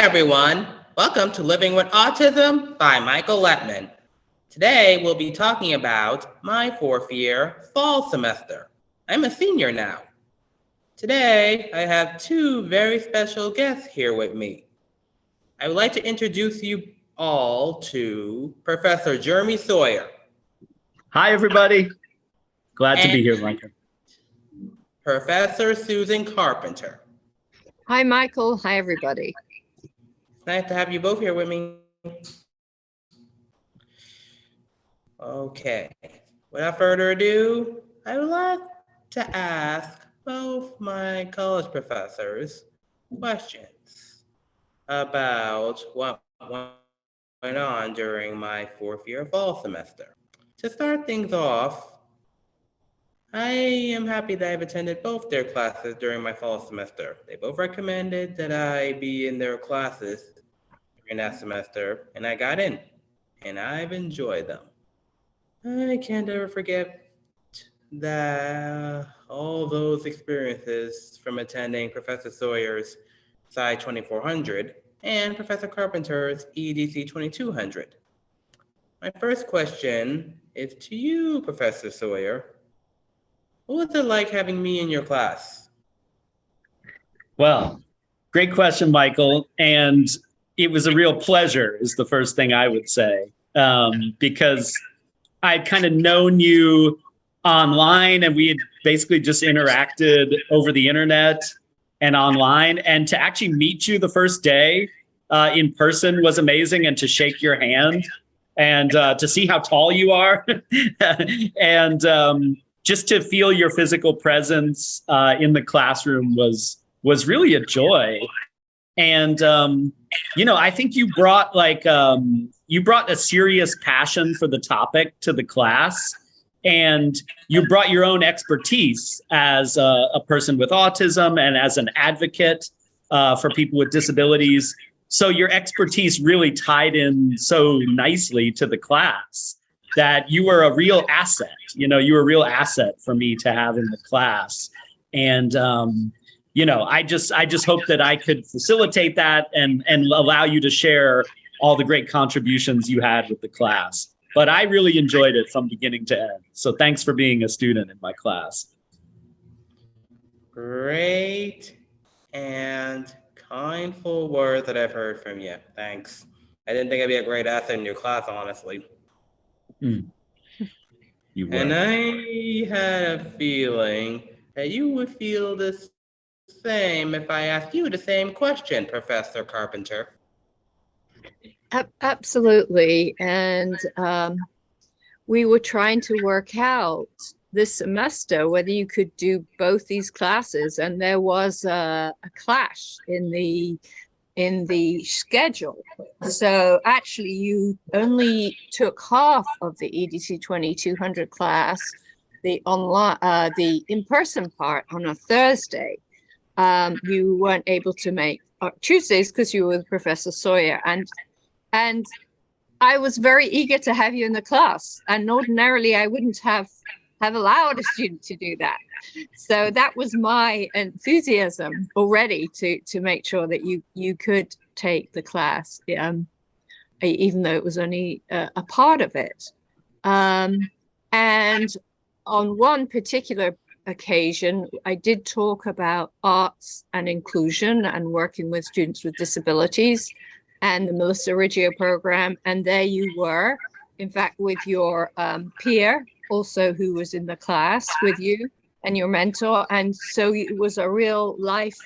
everyone. Welcome to Living with Autism by Michael Lettman. Today, we'll be talking about my fourth year fall semester. I'm a senior now. Today, I have two very special guests here with me. I would like to introduce you all to Professor Jeremy Sawyer. Hi, everybody. Glad to be here, Michael. Professor Susan Carpenter. Hi, Michael. Hi, everybody. It's nice to have you both here with me. Okay, without further ado, I would like to ask both my college professors questions about what went on during my fourth year fall semester. To start things off, I am happy that I've attended both their classes during my fall semester. They both recommended that I be in their classes during that semester, and I got in, and I've enjoyed them. I can't ever forget all those experiences from attending Professor Sawyer's Sci 2400 and Professor Carpenter's EDC 2200. My first question is to you, Professor Sawyer. What was it like having me in your class? Well, great question, Michael. And it was a real pleasure is the first thing I would say, because I'd kind of known you online and we had basically just interacted over the internet and online. And to actually meet you the first day in person was amazing, and to shake your hand and to see how tall you are and just to feel your physical presence in the classroom was really a joy. And, I think you brought a serious passion for the topic to the class, and you brought your own expertise as a person with autism and as an advocate for people with disabilities. So your expertise really tied in so nicely to the class that you were a real asset. You were a real asset for me to have in the class. And, I just hope that I could facilitate that and allow you to share all the great contributions you had with the class. But I really enjoyed it from beginning to end. So thanks for being a student in my class. Great and kindful words that I've heard from you. Thanks. I didn't think I'd be a great asset in your class, honestly. You were. And I had a feeling that you would feel the same if I asked you the same question, Professor Carpenter. Absolutely. And we were trying to work out this semester whether you could do both these classes, and there was a clash in the schedule. So actually you only took half of the EDC 2200 class, the in-person part on a Thursday. You weren't able to make Tuesdays because you were with Professor Sawyer, and I was very eager to have you in the class, and ordinarily I wouldn't have allowed a student to do that. So that was my enthusiasm already to make sure that you could take the class, even though it was only a part of it. And on one particular occasion, I did talk about arts and inclusion and working with students with disabilities and the Melissa Riggio program. And there you were, in fact, with your peer also who was in the class with you and your mentor. And so it was a real life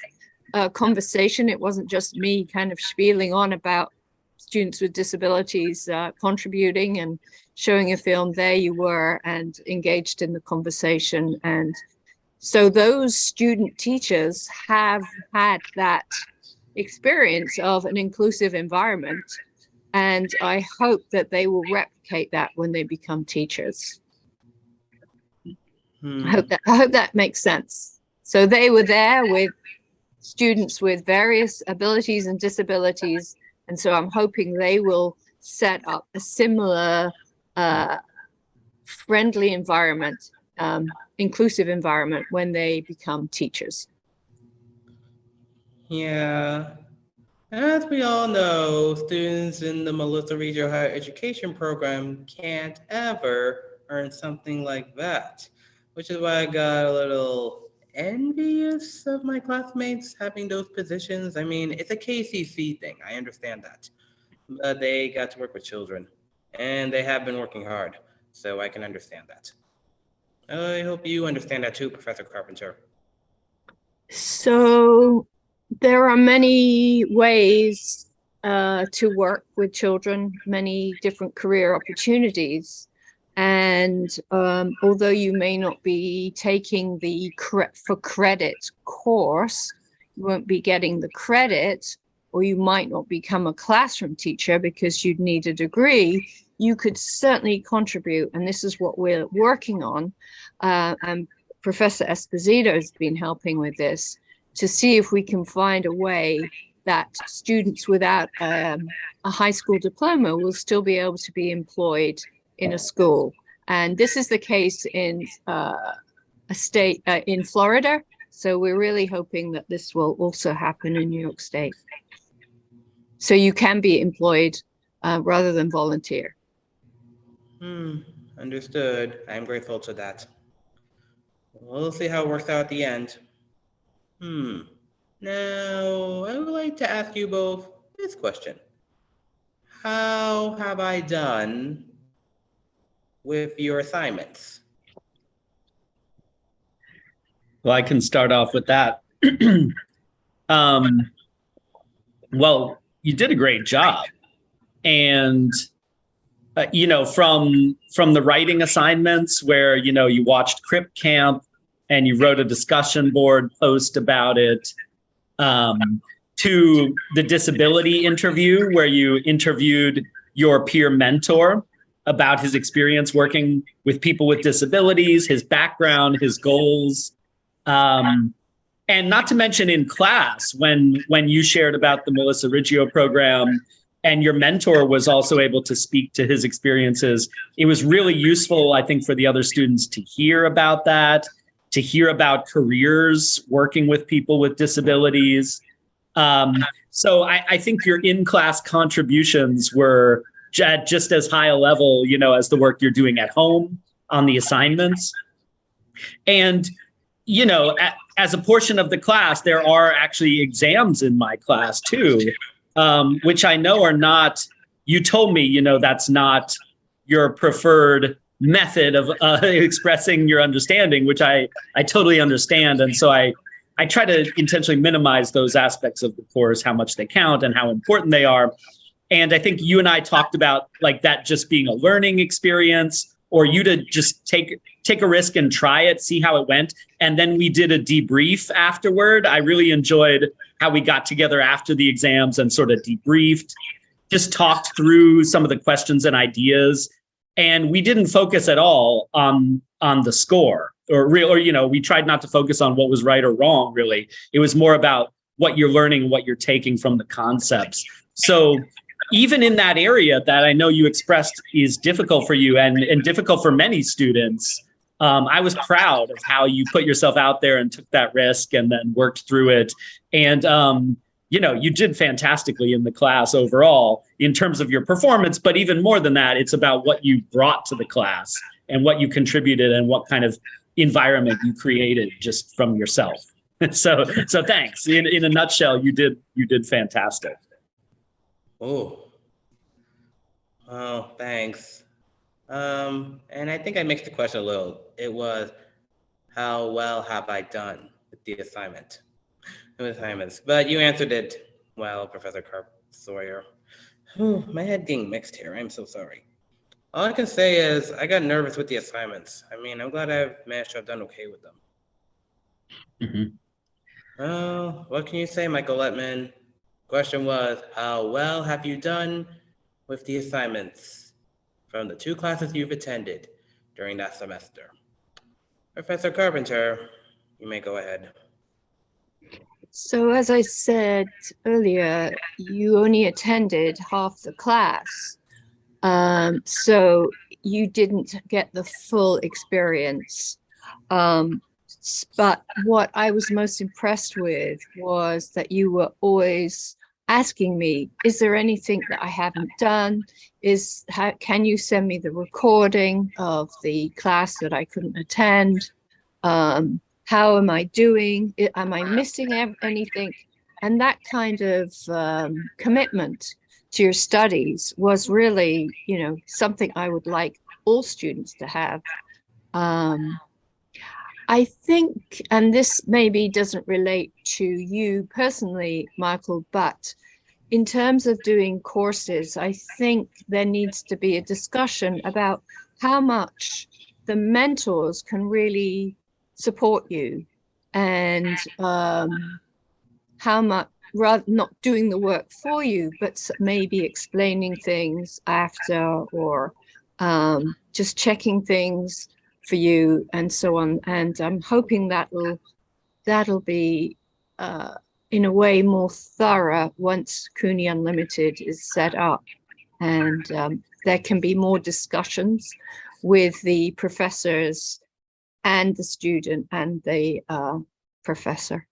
conversation. It wasn't just me kind of spieling on about students with disabilities contributing and showing a film. There you were and engaged in the conversation. And so those student teachers have had that experience of an inclusive environment, and I hope that they will replicate that when they become teachers. I hope that makes sense. So they were there with students with various abilities and disabilities, and so I'm hoping they will set up a similar friendly environment, inclusive environment when they become teachers. Yeah, As we all know, students in the Melissa Riggio Higher Education Program can't ever earn something like that, which is why I got a little envious of my classmates having those positions. I mean, it's a KCC thing, I understand that. But they got to work with children, and they have been working hard, so I can understand that. I hope you understand that too, Professor Carpenter. So there are many ways to work with children, many different career opportunities. And although you may not be taking the for credit course, you won't be getting the credit, or you might not become a classroom teacher because you'd need a degree, you could certainly contribute. And this is what we're working on. And Professor Esposito has been helping with this to see if we can find a way that students without a high school diploma will still be able to be employed in a school. And this is the case in a state in Florida. So we're really hoping that this will also happen in New York State. So you can be employed rather than volunteer. Understood. I'm grateful to that. We'll see how it works out at the end. Now, I would like to ask you both this question. How have I done with your assignments? Well, I can start off with that. Well, you did a great job. And, you know, from the writing assignments where, you know, you watched Crip Camp and you wrote a discussion board post about it, to the disability interview where you interviewed your peer mentor about his experience working with people with disabilities, his background, his goals. And not to mention in class, when you shared about the Melissa Riggio program and your mentor was also able to speak to his experiences, it was really useful, I think, for the other students to hear about that, to hear about careers working with people with disabilities. So I think your in-class contributions were at just as high a level, you know, as the work you're doing at home on the assignments. And, you know, as a portion of the class, there are actually exams in my class too, which I know are not, you told me, you know, that's not your preferred method of expressing your understanding, which I totally understand. And so I try to intentionally minimize those aspects of the course, how much they count and how important they are. And I think you and I talked about like that just being a learning experience, or you to just take a risk and try it, see how it went. And then we did a debrief afterward. I really enjoyed how we got together after the exams and sort of debriefed, just talked through some of the questions and ideas. And we didn't focus at all on the score or, you know, we tried not to focus on what was right or wrong, really. It was more about what you're learning, what you're taking from the concepts. So even in that area that I know you expressed is difficult for you and difficult for many students, I was proud of how you put yourself out there and took that risk and then worked through it. And, you know, you did fantastically in the class overall in terms of your performance, but even more than that, it's about what you brought to the class and what you contributed and what kind of environment you created just from yourself. So thanks. In a nutshell, you did fantastic. Oh, thanks. And I think I mixed the question a little. It was, how well have I done with the assignments? But you answered it well, Professor Sawyer. My head getting mixed here. I'm so sorry. All I can say is I got nervous with the assignments. I mean, I'm glad I've managed to have done okay with them. Well, what can you say, Michael Lettman? Question was, how well have you done with the assignments from the 2 classes you've attended during that semester? Professor Carpenter, you may go ahead. So as I said earlier, you only attended half the class. So you didn't get the full experience. But what I was most impressed with was that you were always asking me, is there anything that I haven't done? Can you send me the recording of the class that I couldn't attend? How am I doing? Am I missing anything? And that kind of commitment to your studies was really, something I would like all students to have. I think, and this maybe doesn't relate to you personally, Michael, but in terms of doing courses, I think there needs to be a discussion about how much the mentors can really support you, and how much, rather not doing the work for you, but maybe explaining things after, or just checking things for you and so on. And I'm hoping that'll be in a way more thorough once CUNY Unlimited is set up, and there can be more discussions with the professors and the student and the professor.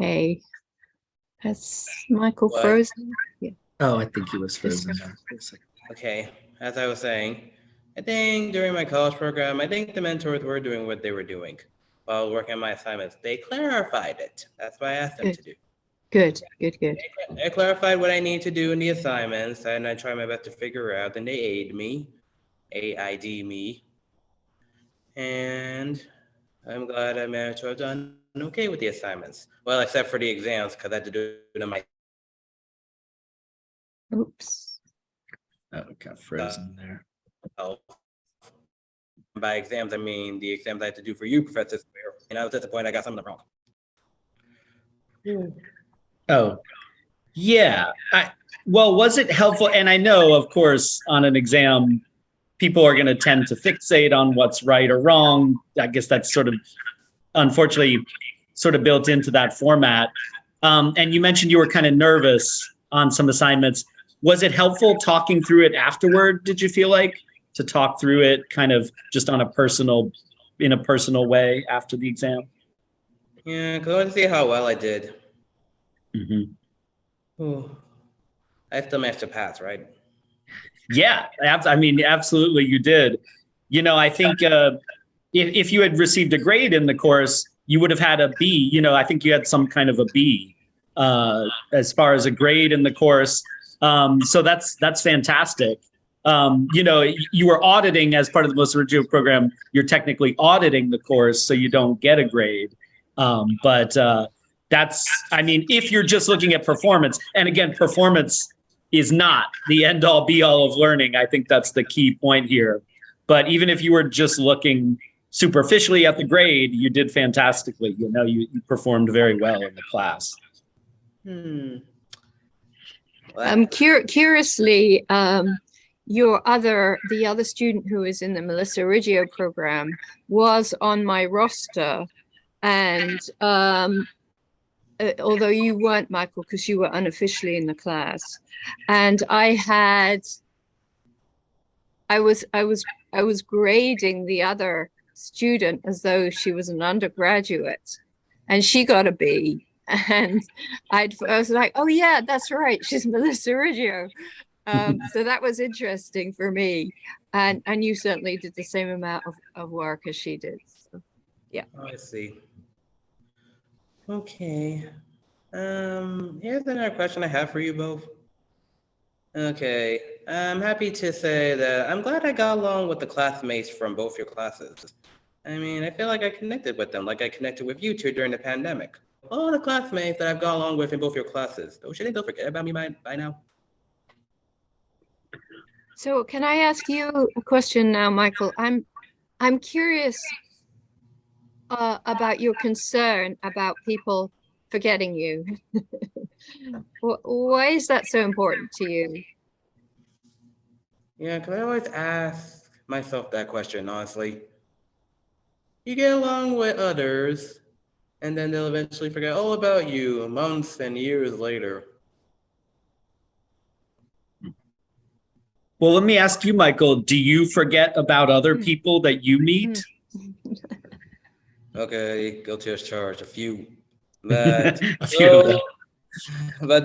Okay, has Michael frozen? Yeah. Oh, I think he was frozen there for a second. Okay, as I was saying, I think during my college program, I think the mentors were doing what they were doing while working on my assignments. They clarified it. That's what I asked them to do. Good. They clarified what I need to do in the assignments, and I try my best to figure out, and they aid me, AID me. And I'm glad I managed to have done okay with the assignments. Well, except for the exams, because I had to do them myself. Oops. Oh, it got frozen there. By exams, I mean the exams I had to do for you, Professor Sawyer. And I was disappointed I got some of them wrong. Oh, yeah. Well, was it helpful? And I know, of course, on an exam, people are going to tend to fixate on what's right or wrong. I guess that's sort of, unfortunately, sort of built into that format. And you mentioned you were kind of nervous on some assignments. Was it helpful talking through it afterward, did you feel like, to talk through it kind of just in a personal way after the exam? Yeah, because I wanted to see how well I did. Mm-hmm. I still managed to pass, right? Yeah, I mean, absolutely you did. I think if you had received a grade in the course, you would have had a B. I think you had some kind of a B as far as a grade in the course. So that's fantastic. You were auditing as part of the Melissa Riggio program. You're technically auditing the course, so you don't get a grade. But if you're just looking at performance, and again, performance is not the end all be all of learning. I think that's the key point here. But even if you were just looking superficially at the grade, you did fantastically. You performed very well in the class. Curiously, the other student who is in the Melissa Riggio program was on my roster, and although you weren't, Michael, because you were unofficially in the class, and I was grading the other student as though she was an undergraduate, and she got a B. And I was like, oh yeah, that's right, she's Melissa Riggio. So that was interesting for me, and you certainly did the same amount of work as she did. So, yeah. Oh, I see. Okay. Here's another question I have for you both. Okay, I'm happy to say that I'm glad I got along with the classmates from both your classes. I mean, I feel like I connected with them, like I connected with you two during the pandemic. All the classmates that I've gone along with in both your classes. Don't you think they'll forget about me by now? So can I ask you a question now, Michael? I'm curious about your concern about people forgetting you. Why is that so important to you? Yeah, because I always ask myself that question, honestly. You get along with others, and then they'll eventually forget all about you months and years later. Well, let me ask you, Michael, do you forget about other people that you meet? Okay, guilty as charged, a few. But A few of them.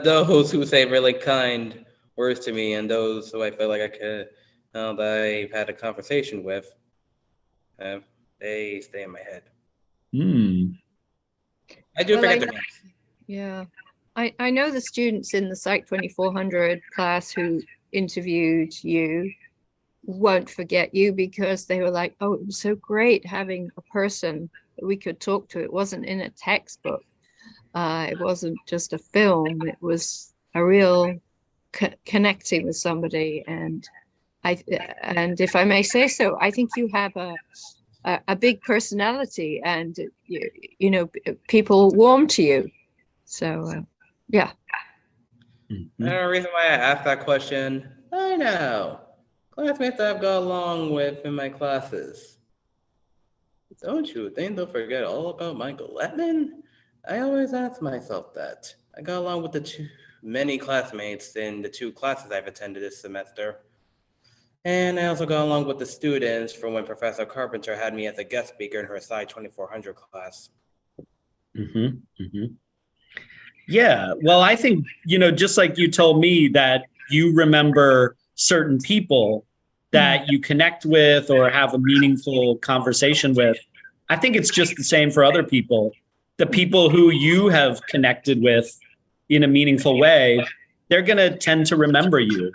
those who say really kind words to me and those who I feel like I could, that I've had a conversation with, uh, they stay in my head. Hmm. I do Well, forget I their know- names. Yeah. I know the students in the Psych 2400 class who interviewed you won't forget you because they were like, oh, it was so great having a person that we could talk to. It wasn't in a textbook. It wasn't just a film. It was a real connecting with somebody. And and if I may say so, I think you have a big personality, and you know, people warm to you. So yeah. Mhm. The reason why I asked that question, I know. Classmates I've got along with in my classes. Don't you think they'll forget all about Michael Lettman? I always ask myself that. I got along with many classmates in the 2 classes I've attended this semester. And I also got along with the students from when Professor Carpenter had me as a guest speaker in her Sci 2400 class. Mhm. Mhm. Yeah, well, I think, just like you told me that you remember certain people that you connect with or have a meaningful conversation with, I think it's just the same for other people. The people who you have connected with in a meaningful way, they're going to tend to remember you.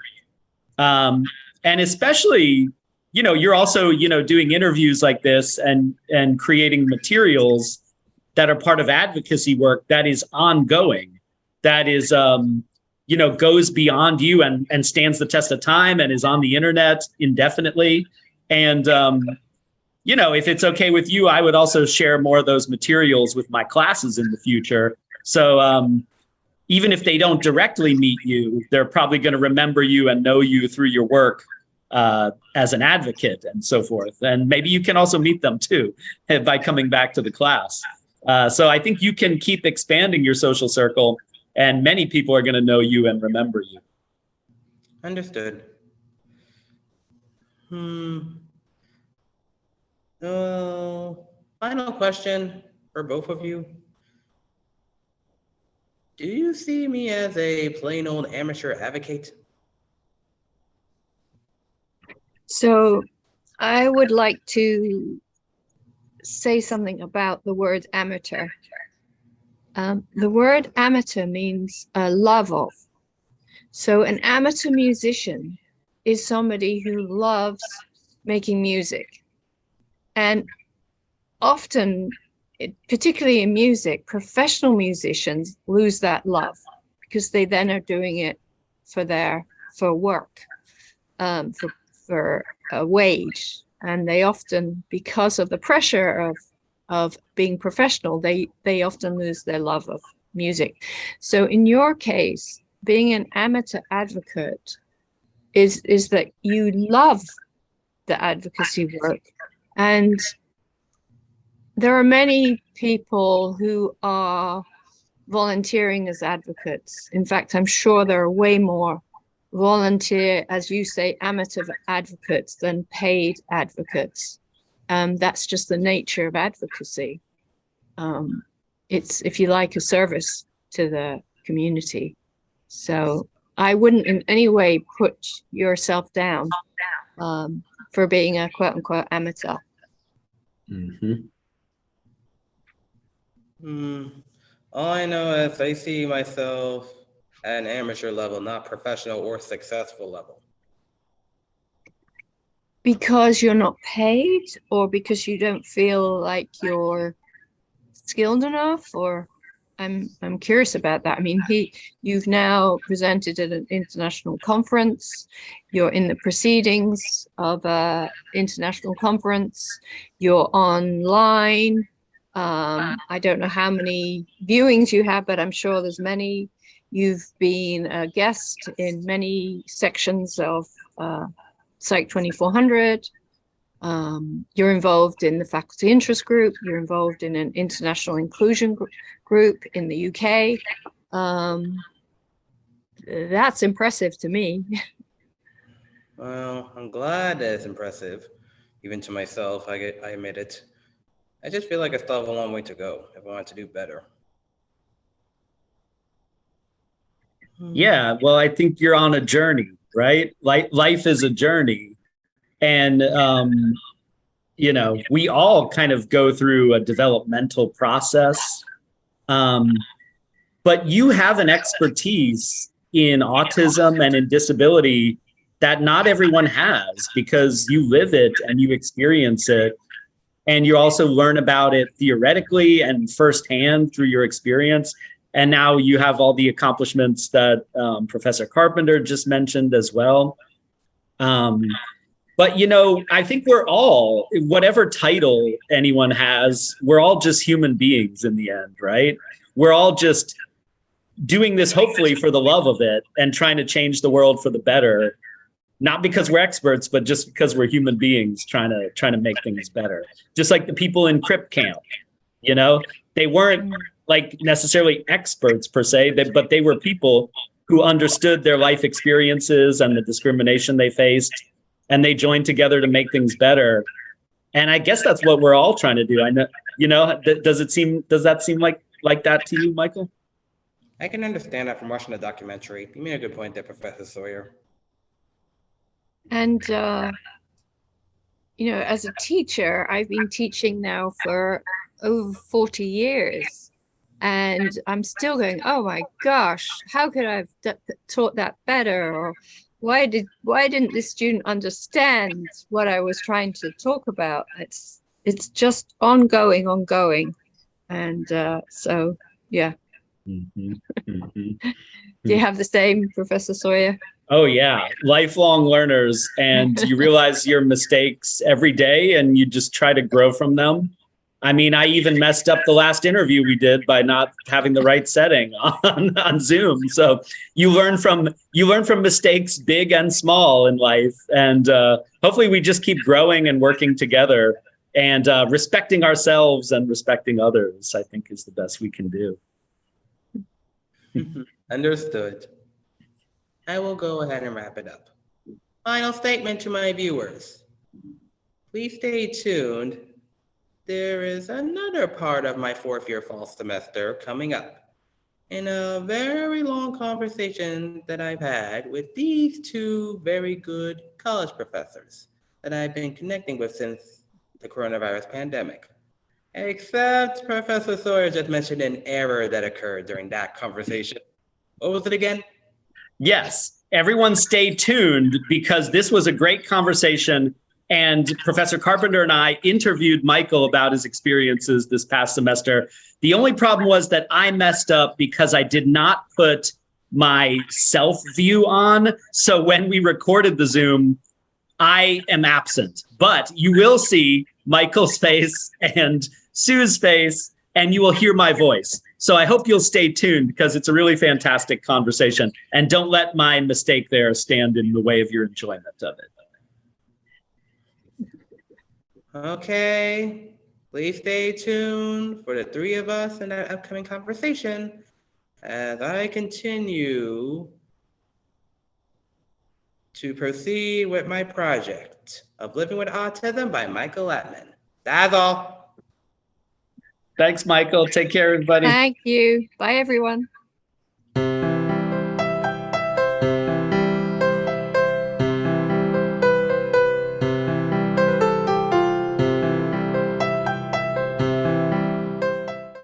And especially, you're also, doing interviews like this and creating materials that are part of advocacy work that is ongoing, that is, goes beyond you and stands the test of time and is on the internet indefinitely. And, if it's okay with you, I would also share more of those materials with my classes in the future. So even if they don't directly meet you, they're probably going to remember you and know you through your work as an advocate and so forth. And maybe you can also meet them too by coming back to the class. So I think you can keep expanding your social circle, and many people are going to know you and remember you. Understood. Final question for both of you. Do you see me as a plain old amateur advocate? So I would like to say something about the word amateur. The word amateur means love of. So an amateur musician is somebody who loves making music. And often, particularly in music, professional musicians lose that love because they then are doing it for work, for a wage. And they often, because of the pressure of being professional, they often lose their love of music. So in your case, being an amateur advocate is that you love the advocacy work. And there are many people who are volunteering as advocates. In fact, I'm sure there are way more volunteer, as you say, amateur advocates than paid advocates. That's just the nature of advocacy. It's, if you like, a service to the community. So I wouldn't in any way put yourself down for being a quote unquote amateur. Mm-hmm. All I know is I see myself at an amateur level, not professional or successful level. Because you're not paid, or because you don't feel like you're skilled enough? Or I'm curious about that. I mean, you've now presented at an international conference. You're in the proceedings of a international conference. You're online. I don't know how many viewings you have, but I'm sure there's many. You've been a guest in many sections of Psych 2400. You're involved in the faculty interest group. You're involved in an international inclusion group in the UK. That's impressive to me. Well, I'm glad that it's impressive. Even to myself, I admit it. I just feel like I still have a long way to go if I want to do better. Yeah, well, I think you're on a journey, right? Life is a journey. And, we all kind of go through a developmental process. But you have an expertise in autism and in disability that not everyone has, because you live it and you experience it. And you also learn about it theoretically and firsthand through your experience. And now you have all the accomplishments that Professor Carpenter just mentioned as well. But, I think we're all, whatever title anyone has, we're all just human beings in the end, right? We're all just doing this hopefully for the love of it and trying to change the world for the better. Not because we're experts, but just because we're human beings trying to make things better. Just like the people in Crip Camp, they weren't like necessarily experts per se, but they were people who understood their life experiences and the discrimination they faced, and they joined together to make things better. And I guess that's what we're all trying to do. I know, does that seem like that to you, Michael? I can understand that from watching the documentary. You made a good point there, Professor Sawyer. And, as a teacher, I've been teaching now for over 40 years. And I'm still going, oh my gosh, how could I have taught that better? Or why didn't this student understand what I was trying to talk about? It's just ongoing. And so, yeah. Mm-hmm. Mm-hmm. Do you have the same, Professor Sawyer? Oh, yeah. Lifelong learners. And you realize your mistakes every day and you just try to grow from them. I mean, I even messed up the last interview we did by not having the right setting on Zoom. So you learn from mistakes big and small in life. And hopefully we just keep growing and working together and respecting ourselves and respecting others, I think, is the best we can do. Understood. I will go ahead and wrap it up. Final statement to my viewers. Please stay tuned. There is another part of my fourth year fall semester coming up in a very long conversation that I've had with these two very good college professors that I've been connecting with since the coronavirus pandemic. Except Professor Sawyer just mentioned an error that occurred during that conversation. What was it again? Yes, everyone stay tuned because this was a great conversation. And Professor Carpenter and I interviewed Michael about his experiences this past semester. The only problem was that I messed up because I did not put my self view on. So when we recorded the Zoom, I am absent. But you will see Michael's face and Sue's face, and you will hear my voice. So I hope you'll stay tuned because it's a really fantastic conversation. And don't let my mistake there stand in the way of your enjoyment of it. Okay, please stay tuned for the three of us in that upcoming conversation as I continue to proceed with my project of Living with Autism by Michael Lettman. That's all. Thanks, Michael. Take care, everybody. Thank you. Bye, everyone.